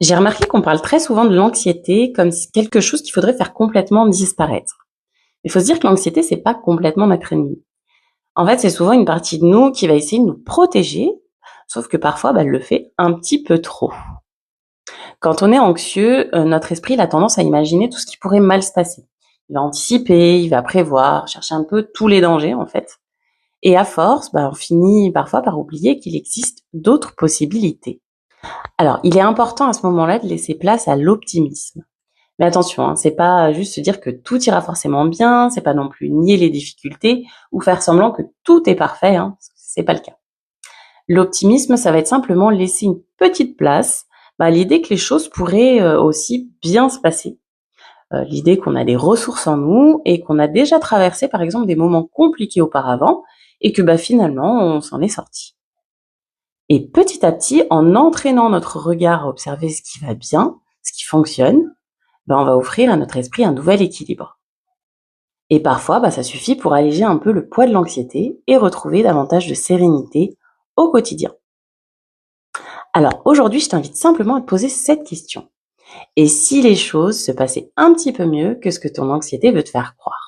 J'ai remarqué qu'on parle très souvent de l'anxiété comme quelque chose qu'il faudrait faire complètement disparaître. Il faut se dire que l'anxiété, c'est pas complètement notre ennemi. En fait, c'est souvent une partie de nous qui va essayer de nous protéger, sauf que parfois, elle le fait un petit peu trop. Quand on est anxieux, notre esprit il a tendance à imaginer tout ce qui pourrait mal se passer. Il va anticiper, il va prévoir, chercher un peu tous les dangers en fait. Et à force, on finit parfois par oublier qu'il existe d'autres possibilités. Alors, il est important à ce moment-là de laisser place à l'optimisme. Mais attention, c'est pas juste se dire que tout ira forcément bien, c'est pas non plus nier les difficultés ou faire semblant que tout est parfait, c'est pas le cas. L'optimisme, ça va être simplement laisser une petite place à l'idée que les choses pourraient aussi bien se passer. L'idée qu'on a des ressources en nous et qu'on a déjà traversé par exemple des moments compliqués auparavant et que finalement on s'en est sorti. Et petit à petit, en entraînant notre regard à observer ce qui va bien, ce qui fonctionne, on va offrir à notre esprit un nouvel équilibre. Et parfois, ça suffit pour alléger un peu le poids de l'anxiété et retrouver davantage de sérénité au quotidien. Alors aujourd'hui, je t'invite simplement à te poser cette question. Et si les choses se passaient un petit peu mieux que ce que ton anxiété veut te faire croire ?